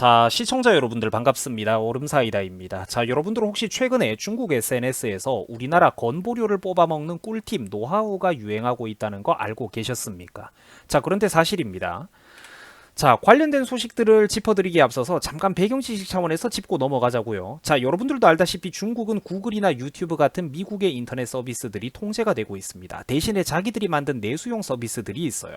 자, 시청자 여러분들 반갑습니다. 오름사이다입니다. 자, 여러분들 혹시 최근에 중국 SNS에서 우리나라 건보료를 뽑아먹는 꿀팁, 노하우가 유행하고 있다는 거 알고 계셨습니까? 자, 그런데 사실입니다. 자, 관련된 소식들을 짚어드리기에 앞서서 잠깐 배경 지식 차원에서 짚고 넘어가자고요. 자, 여러분들도 알다시피 중국은 구글이나 유튜브 같은 미국의 인터넷 서비스들이 통제가 되고 있습니다. 대신에 자기들이 만든 내수용 서비스들이 있어요.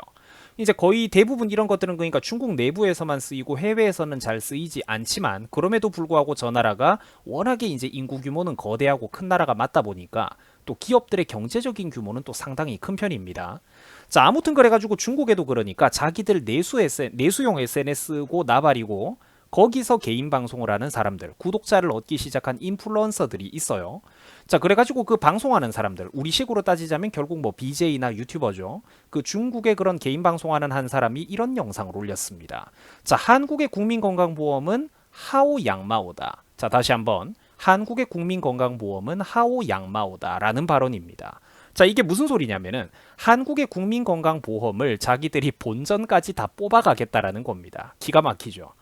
이제 거의 대부분 이런 것들은 그러니까 중국 내부에서만 쓰이고 해외에서는 잘 쓰이지 않지만, 그럼에도 불구하고 저 나라가 워낙에 이제 인구 규모는 거대하고 큰 나라가 맞다 보니까 또 기업들의 경제적인 규모는 또 상당히 큰 편입니다. 자, 아무튼 그래가지고 중국에도 그러니까 자기들 내수용 SNS고 나발이고 거기서 개인 방송을 하는 사람들, 구독자를 얻기 시작한 인플루언서들이 있어요. 자, 그래가지고 그 방송하는 사람들, 우리식으로 따지자면 결국 뭐 BJ나 유튜버죠. 그 중국의 그런 개인 방송하는 한 사람이 이런 영상을 올렸습니다. 자, 한국의 국민건강보험은 하오 양마오다. 자, 다시 한번. 한국의 국민건강보험은 하오 양마오다 라는 발언입니다. 자, 이게 무슨 소리냐면은 한국의 국민건강보험을 자기들이 본전까지 다 뽑아가겠다라는 겁니다. 기가 막히죠.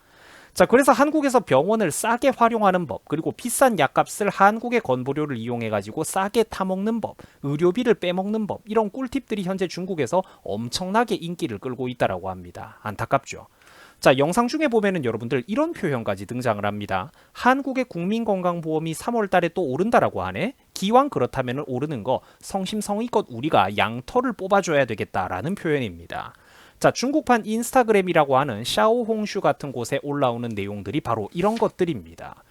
자, 그래서 한국에서 병원을 싸게 활용하는 법, 그리고 비싼 약값을 한국의 건보료를 이용해가지고 싸게 타먹는 법, 의료비를 빼먹는 법, 이런 꿀팁들이 현재 중국에서 엄청나게 인기를 끌고 있다라고 합니다. 안타깝죠. 자, 영상 중에 보면은 여러분들 이런 표현까지 등장을 합니다. 한국의 국민건강보험이 3월 달에 또 오른다라고 하네? 기왕 그렇다면 오르는 거 성심성의껏 우리가 양털을 뽑아줘야 되겠다라는 표현입니다. 자, 중국판 인스타그램이라고 하는 샤오홍슈 같은 곳에 올라오는 내용들이 바로 이런 것들입니다.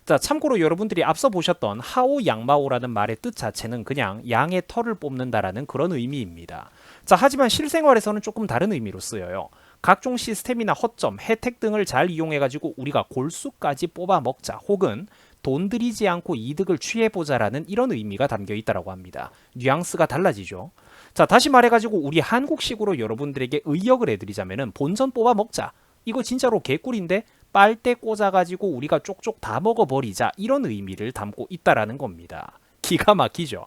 자, 참고로 여러분들이 앞서 보셨던 하오 양마오라는 말의 뜻 자체는 그냥 양의 털을 뽑는다라는 그런 의미입니다. 자, 하지만 실생활에서는 조금 다른 의미로 쓰여요. 각종 시스템이나 허점, 혜택 등을 잘 이용해가지고 우리가 골수까지 뽑아 먹자, 혹은 돈 들이지 않고 이득을 취해보자라는 이런 의미가 담겨 있다고 합니다. 뉘앙스가 달라지죠. 자, 다시 말해가지고 우리 한국식으로 여러분들에게 의역을 해드리자면은 본전 뽑아 먹자. 이거 진짜로 개꿀인데 빨대 꽂아가지고 우리가 쪽쪽 다 먹어버리자, 이런 의미를 담고 있다라는 겁니다. 기가 막히죠.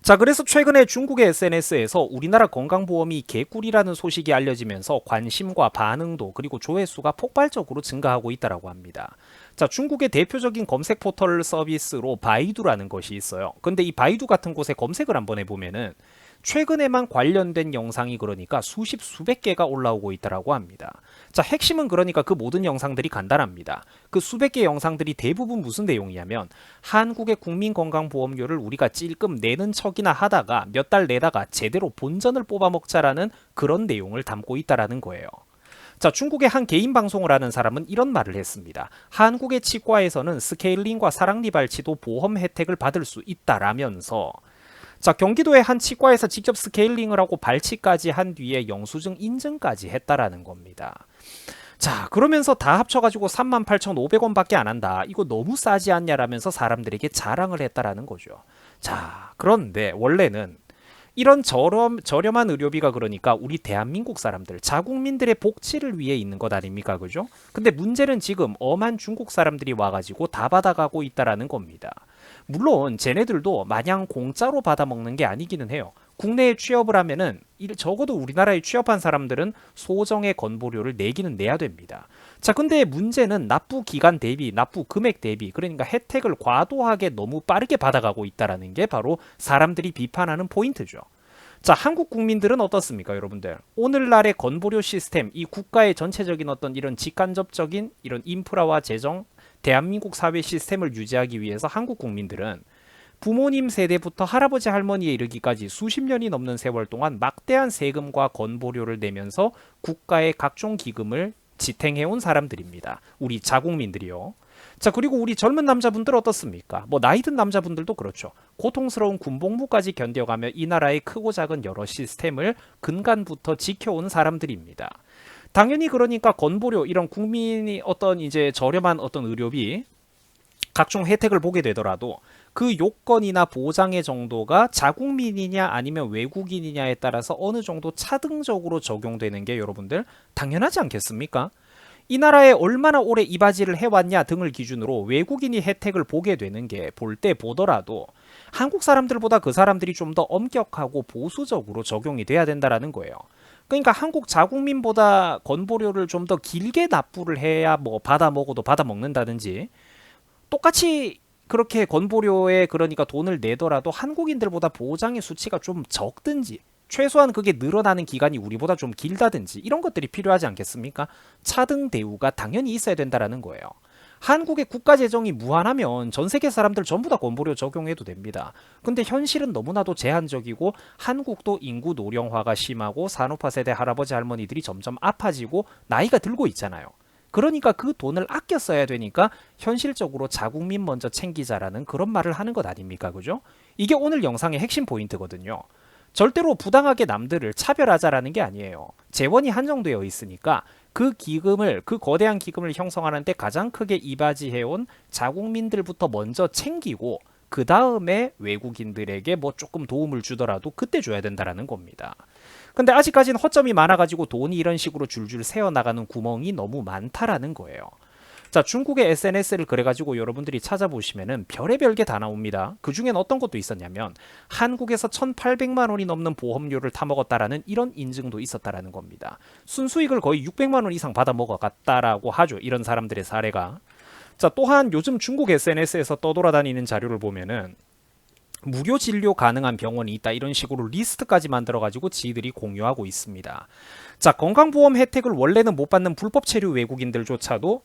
자, 그래서 최근에 중국의 SNS에서 우리나라 건강보험이 개꿀이라는 소식이 알려지면서 관심과 반응도 그리고 조회수가 폭발적으로 증가하고 있다고 합니다. 자, 중국의 대표적인 검색 포털 서비스로 바이두라는 것이 있어요. 근데 이 바이두 같은 곳에 검색을 한번 해보면은 최근에만 관련된 영상이 그러니까 수백 개가 올라오고 있다고 합니다. 자, 핵심은 그러니까 그 모든 영상들이 간단합니다. 그 수백 개 영상들이 대부분 무슨 내용이냐면 한국의 국민건강보험료를 우리가 찔끔 내는 척이나 하다가 몇 달 내다가 제대로 본전을 뽑아먹자라는 그런 내용을 담고 있다는 거예요. 자, 중국의 한 개인 방송을 하는 사람은 이런 말을 했습니다. 한국의 치과에서는 스케일링과 사랑니 발치도 보험 혜택을 받을 수 있다라면서, 자, 경기도의 한 치과에서 직접 스케일링을 하고 발치까지 한 뒤에 영수증 인증까지 했다라는 겁니다. 자, 그러면서 다 합쳐가지고 38,500원 밖에 안 한다. 이거 너무 싸지 않냐라면서 사람들에게 자랑을 했다라는 거죠. 자, 그런데 원래는 이런 저렴한 의료비가 그러니까 우리 대한민국 사람들, 자국민들의 복지를 위해 있는 것 아닙니까? 그죠? 근데 문제는 지금 엄한 중국 사람들이 와가지고 다 받아가고 있다라는 겁니다. 물론 쟤네들도 마냥 공짜로 받아먹는 게 아니기는 해요. 국내에 취업을 하면은 적어도 우리나라에 취업한 사람들은 소정의 건보료를 내기는 내야 됩니다. 자, 근데 문제는 납부 기간 대비, 납부 금액 대비, 그러니까 혜택을 과도하게 너무 빠르게 받아가고 있다는 게 바로 사람들이 비판하는 포인트죠. 자, 한국 국민들은 어떻습니까, 여러분들? 오늘날의 건보료 시스템, 이 국가의 전체적인 어떤 이런 직간접적인 이런 인프라와 재정, 대한민국 사회 시스템을 유지하기 위해서 한국 국민들은 부모님 세대부터 할아버지 할머니에 이르기까지 수십 년이 넘는 세월 동안 막대한 세금과 건보료를 내면서 국가의 각종 기금을 지탱해온 사람들입니다. 우리 자국민들이요. 자, 그리고 우리 젊은 남자분들 어떻습니까? 뭐 나이 든 남자분들도 그렇죠. 고통스러운 군복무까지 견뎌가며 이 나라의 크고 작은 여러 시스템을 근간부터 지켜온 사람들입니다. 당연히 그러니까 건보료, 이런 국민이 어떤 이제 저렴한 어떤 의료비, 각종 혜택을 보게 되더라도 그 요건이나 보장의 정도가 자국민이냐 아니면 외국인이냐에 따라서 어느 정도 차등적으로 적용되는 게 여러분들 당연하지 않겠습니까? 이 나라에 얼마나 오래 이바지를 해왔냐 등을 기준으로 외국인이 혜택을 보게 되는 게 볼 때 보더라도 한국 사람들보다 그 사람들이 좀 더 엄격하고 보수적으로 적용이 돼야 된다는 거예요. 그러니까 한국 자국민보다 건보료를 좀 더 길게 납부를 해야 뭐 받아 먹어도 받아 먹는다든지, 똑같이 그렇게 건보료에 그러니까 돈을 내더라도 한국인들보다 보장의 수치가 좀 적든지, 최소한 그게 늘어나는 기간이 우리보다 좀 길다든지, 이런 것들이 필요하지 않겠습니까? 차등 대우가 당연히 있어야 된다라는 거예요. 한국의 국가 재정이 무한하면 전 세계 사람들 전부 다 건보료 적용해도 됩니다. 근데 현실은 너무나도 제한적이고, 한국도 인구 노령화가 심하고 산업화 세대 할아버지 할머니들이 점점 아파지고 나이가 들고 있잖아요. 그러니까 그 돈을 아껴 써야 되니까 현실적으로 자국민 먼저 챙기자라는 그런 말을 하는 것 아닙니까? 그죠? 이게 오늘 영상의 핵심 포인트거든요. 절대로 부당하게 남들을 차별하자라는 게 아니에요. 재원이 한정되어 있으니까 그 기금을, 그 거대한 기금을 형성하는데 가장 크게 이바지해온 자국민들부터 먼저 챙기고, 그 다음에 외국인들에게 뭐 조금 도움을 주더라도 그때 줘야 된다라는 겁니다. 근데 아직까지는 허점이 많아가지고 돈이 이런 식으로 줄줄 새어나가는 구멍이 너무 많다라는 거예요. 자, 중국의 SNS를 그래가지고 여러분들이 찾아보시면은 별의별 게 다 나옵니다. 그 중엔 어떤 것도 있었냐면, 한국에서 1,800만 원이 넘는 보험료를 타먹었다라는 이런 인증도 있었다라는 겁니다. 순수익을 거의 600만 원 이상 받아 먹어갔다라고 하죠. 이런 사람들의 사례가. 자, 또한 요즘 중국 SNS에서 떠돌아다니는 자료를 보면은 무료 진료 가능한 병원이 있다, 이런 식으로 리스트까지 만들어가지고 지들이 공유하고 있습니다. 자, 건강보험 혜택을 원래는 못 받는 불법 체류 외국인들조차도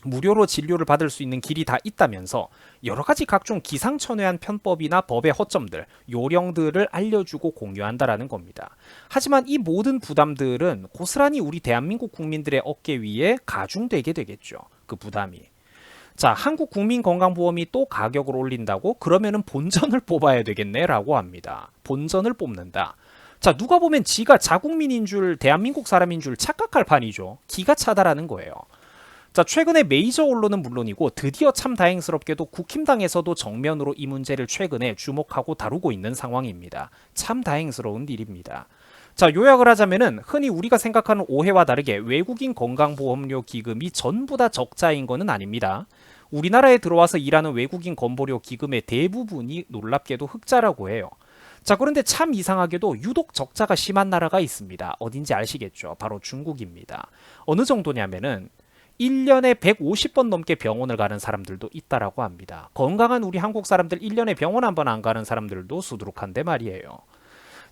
무료로 진료를 받을 수 있는 길이 다 있다면서 여러 가지 각종 기상천외한 편법이나 법의 허점들, 요령들을 알려주고 공유한다라는 겁니다. 하지만 이 모든 부담들은 고스란히 우리 대한민국 국민들의 어깨 위에 가중되게 되겠죠. 그 부담이. 자, 한국국민건강보험이 또 가격을 올린다고? 그러면은 본전을 뽑아야 되겠네 라고 합니다. 본전을 뽑는다. 자, 누가 보면 지가 자국민인 줄, 대한민국 사람인 줄 착각할 판이죠. 기가 차다라는 거예요. 자, 최근에 메이저 언론은 물론이고 드디어 참 다행스럽게도 국힘당에서도 정면으로 이 문제를 최근에 주목하고 다루고 있는 상황입니다. 참 다행스러운 일입니다. 자, 요약을 하자면은 흔히 우리가 생각하는 오해와 다르게 외국인 건강보험료 기금이 전부 다 적자인 거는 아닙니다. 우리나라에 들어와서 일하는 외국인 건보료 기금의 대부분이 놀랍게도 흑자라고 해요. 자, 그런데 참 이상하게도 유독 적자가 심한 나라가 있습니다. 어딘지 아시겠죠? 바로 중국입니다. 어느 정도냐면은 1년에 150번 넘게 병원을 가는 사람들도 있다라고 합니다. 건강한 우리 한국 사람들 1년에 병원 한 번 안 가는 사람들도 수두룩한데 말이에요.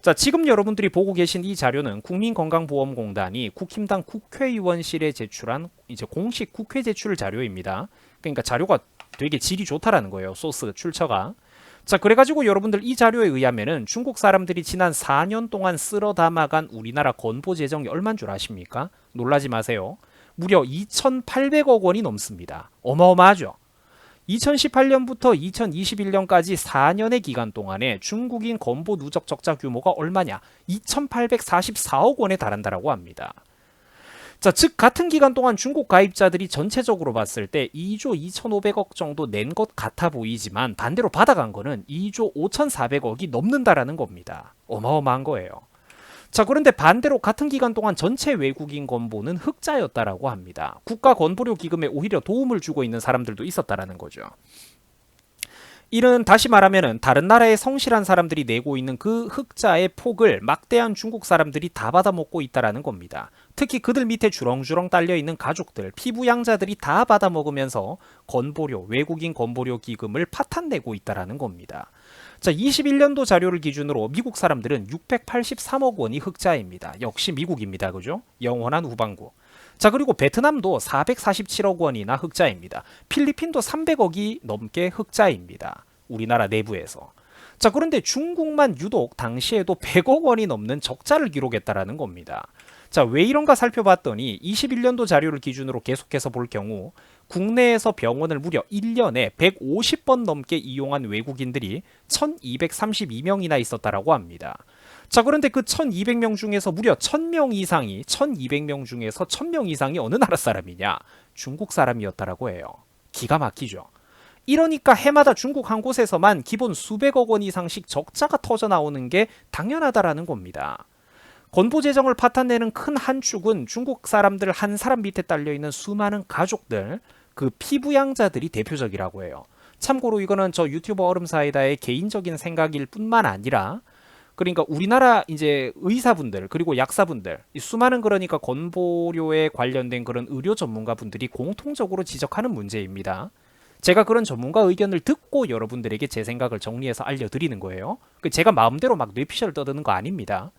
자, 지금 여러분들이 보고 계신 이 자료는 국민건강보험공단이 국힘당 국회의원실에 제출한 이제 공식 국회 제출 자료입니다. 그러니까 자료가 되게 질이 좋다라는 거예요. 소스 출처가. 자, 그래가지고 여러분들 이 자료에 의하면은 중국 사람들이 지난 4년 동안 쓸어 담아간 우리나라 건보 재정이 얼마인 줄 아십니까? 놀라지 마세요. 무려 2,800억 원이 넘습니다. 어마어마하죠. 2018년부터 2021년까지 4년의 기간 동안에 중국인 건보 누적 적자 규모가 얼마냐? 2,844억 원에 달한다라고 합니다. 자, 즉 같은 기간 동안 중국 가입자들이 전체적으로 봤을 때 2조 2,500억 정도 낸 것 같아 보이지만 반대로 받아간 거는 2조 5,400억이 넘는다라는 겁니다. 어마어마한 거예요. 자, 그런데 반대로 같은 기간 동안 전체 외국인 건보는 흑자였다라고 합니다. 국가 건보료 기금에 오히려 도움을 주고 있는 사람들도 있었다라는 거죠. 이는 다시 말하면은 다른 나라의 성실한 사람들이 내고 있는 그 흑자의 폭을 막대한 중국 사람들이 다 받아먹고 있다라는 겁니다. 특히 그들 밑에 주렁주렁 딸려있는 가족들, 피부양자들이 다 받아먹으면서 건보료, 외국인 건보료 기금을 파탄내고 있다라는 겁니다. 자, 21년도 자료를 기준으로 미국 사람들은 683억 원이 흑자입니다. 역시 미국입니다. 그죠? 영원한 우방국. 자, 그리고 베트남도 447억 원이나 흑자입니다. 필리핀도 300억이 넘게 흑자입니다. 우리나라 내부에서. 자, 그런데 중국만 유독 당시에도 100억 원이 넘는 적자를 기록했다라는 겁니다. 자, 왜 이런가 살펴봤더니 21년도 자료를 기준으로 계속해서 볼 경우 국내에서 병원을 무려 1년에 150번 넘게 이용한 외국인들이 1232명이나 있었다라고 합니다. 자, 그런데 그 1200명 중에서 무려 1000명 이상이 1200명 중에서 1000명 이상이 어느 나라 사람이냐? 중국 사람이었다라고 해요. 기가 막히죠. 이러니까 해마다 중국 한 곳에서만 기본 수백억 원 이상씩 적자가 터져 나오는 게 당연하다라는 겁니다. 건보 재정을 파탄내는 큰 한 축은 중국 사람들 한 사람 밑에 딸려있는 수많은 가족들, 그 피부양자들이 대표적이라고 해요. 참고로 이거는 저 유튜버 얼음사이다의 개인적인 생각일 뿐만 아니라 그러니까 우리나라 이제 의사분들 그리고 약사분들 이 수많은 그러니까 건보료에 관련된 그런 의료 전문가분들이 공통적으로 지적하는 문제입니다. 제가 그런 전문가 의견을 듣고 여러분들에게 제 생각을 정리해서 알려드리는 거예요. 제가 마음대로 막 뇌피셜 떠드는 거 아닙니다.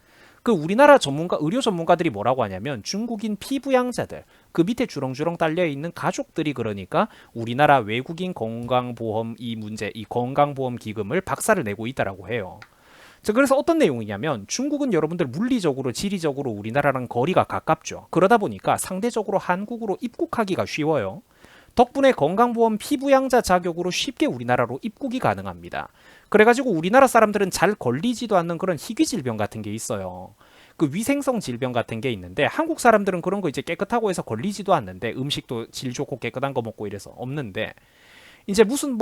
우리나라 전문가, 의료 전문가들이 뭐라고 하냐면 중국인 피부양자들, 그 밑에 주렁주렁 딸려 있는 가족들이 그러니까 우리나라 외국인 건강보험 이 문제, 이 건강보험 기금을 박살을 내고 있다라고 해요. 자, 그래서 어떤 내용이냐면 중국은 여러분들 물리적으로, 지리적으로 우리나라랑 거리가 가깝죠. 그러다 보니까 상대적으로 한국으로 입국하기가 쉬워요. 덕분에 건강보험 피부양자 자격으로 쉽게 우리나라로 입국이 가능합니다. 그래가지고 우리나라 사람들은 잘 걸리지도 않는 그런 희귀 질병 같은 게 있어요. 위생성 질병 같은 게 있는데 한국 사람들은 그런 거 이제 깨끗하고 해서 걸리지도 않는데 음식도 질 좋고 깨끗한 거 먹고 이래서 없는데 이제 무슨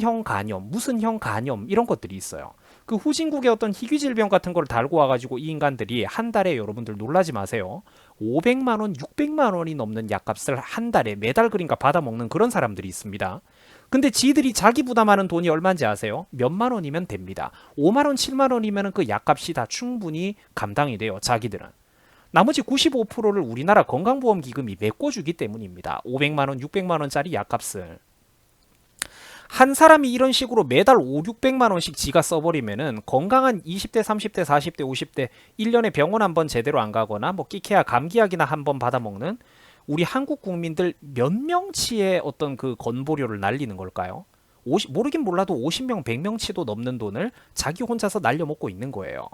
형 간염, 무슨 형 간염 이런 것들이 있어요. 후진국의 어떤 희귀 질병 같은 걸 달고 와가지고 이 인간들이 한 달에 여러분들 놀라지 마세요. 500만 원, 600만 원이 넘는 약값을 한 달에 매달 그러니까 받아먹는 그런 사람들이 있습니다. 근데 지들이 자기 부담하는 돈이 얼마인지 아세요? 몇만 원이면 됩니다. 5만 원, 7만 원이면 그 약값이 다 충분히 감당이 돼요. 자기들은. 나머지 95%를 우리나라 건강보험기금이 메꿔주기 때문입니다. 500만 원, 600만 원짜리 약값을. 한 사람이 이런 식으로 매달 5, 600만 원씩 지가 써버리면은 건강한 20대, 30대, 40대, 50대 1년에 병원 한번 제대로 안 가거나 끼케야 감기약이나 한번 받아먹는 우리 한국 국민들 몇 명치의 어떤 그 건보료를 날리는 걸까요? 모르긴 몰라도 50명, 100명치도 넘는 돈을 자기 혼자서 날려먹고 있는 거예요.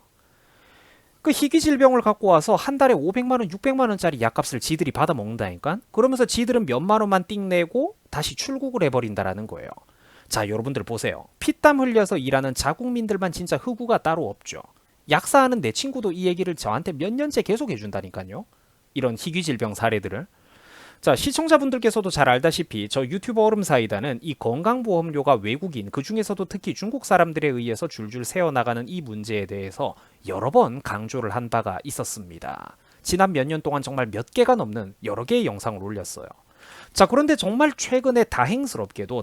희귀 질병을 갖고 와서 한 달에 500만 원, 600만 원짜리 약값을 지들이 받아먹는다니까? 그러면서 지들은 몇만 원만 띵 내고 다시 출국을 해버린다라는 거예요. 자, 여러분들 보세요. 피땀 흘려서 일하는 자국민들만 진짜 흑우가 따로 없죠. 약사하는 내 친구도 이 얘기를 저한테 몇 년째 계속 해준다니까요. 이런 희귀 질병 사례들을. 자, 시청자분들께서도 잘 알다시피 저 유튜버 얼음사이다는 이 건강보험료가 외국인, 그 중에서도 특히 중국 사람들에 의해서 줄줄 새어나가는 이 문제에 대해서 여러 번 강조를 한 바가 있었습니다. 지난 몇 년 동안 정말 몇 개가 넘는 여러 개의 영상을 올렸어요. 자, 그런데 정말 최근에 다행스럽게도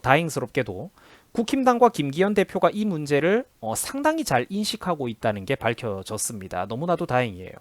국힘당과 김기현 대표가 이 문제를 상당히 잘 인식하고 있다는 게 밝혀졌습니다. 너무나도 다행이에요.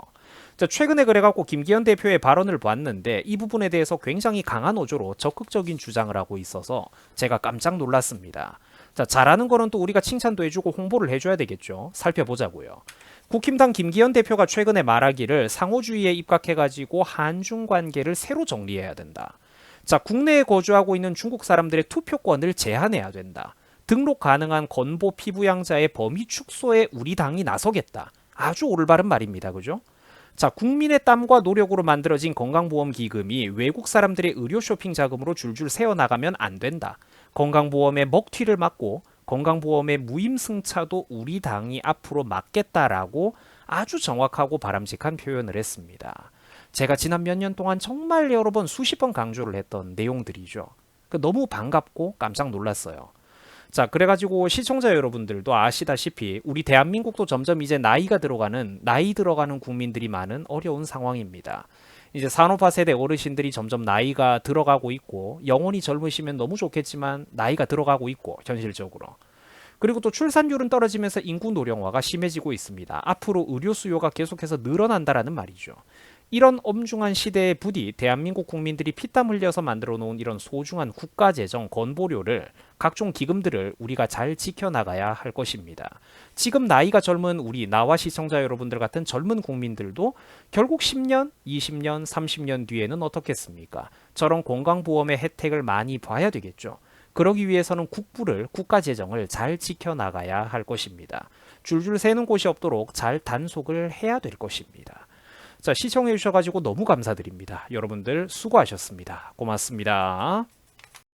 자, 최근에 그래갖고 김기현 대표의 발언을 봤는데 이 부분에 대해서 굉장히 강한 어조로 적극적인 주장을 하고 있어서 제가 깜짝 놀랐습니다. 자, 잘하는 거는 또 우리가 칭찬도 해주고 홍보를 해줘야 되겠죠. 살펴보자고요. 국힘당 김기현 대표가 최근에 말하기를 상호주의에 입각해가지고 한중 관계를 새로 정리해야 된다. 자, 국내에 거주하고 있는 중국 사람들의 투표권을 제한해야 된다. 등록 가능한 건보 피부양자의 범위 축소에 우리 당이 나서겠다. 아주 올바른 말입니다. 그죠? 자, 국민의 땀과 노력으로 만들어진 건강보험기금이 외국 사람들의 의료 쇼핑 자금으로 줄줄 새어나가면 안 된다. 건강보험의 먹튀를 막고 건강보험의 무임승차도 우리 당이 앞으로 막겠다라고 아주 정확하고 바람직한 표현을 했습니다. 제가 지난 몇 년 동안 정말 여러 번 수십 번 강조를 했던 내용들이죠. 너무 반갑고 깜짝 놀랐어요. 자, 그래가지고 시청자 여러분들도 아시다시피 우리 대한민국도 점점 이제 나이 들어가는 국민들이 많은 어려운 상황입니다. 이제 산업화 세대 어르신들이 점점 나이가 들어가고 있고 영원히 젊으시면 너무 좋겠지만 나이가 들어가고 있고 현실적으로. 그리고 또 출산율은 떨어지면서 인구 노령화가 심해지고 있습니다. 앞으로 의료 수요가 계속해서 늘어난다라는 말이죠. 이런 엄중한 시대에 부디 대한민국 국민들이 피땀 흘려서 만들어 놓은 이런 소중한 국가재정 건보료를 각종 기금들을 우리가 잘 지켜나가야 할 것입니다. 지금 나이가 젊은 나와 시청자 여러분들 같은 젊은 국민들도 결국 10년, 20년, 30년 뒤에는 어떻겠습니까? 저런 건강보험의 혜택을 많이 봐야 되겠죠. 그러기 위해서는 국가재정을 잘 지켜나가야 할 것입니다. 줄줄 새는 곳이 없도록 잘 단속을 해야 될 것입니다. 자, 시청해 주셔가지고 너무 감사드립니다. 여러분들 수고하셨습니다. 고맙습니다.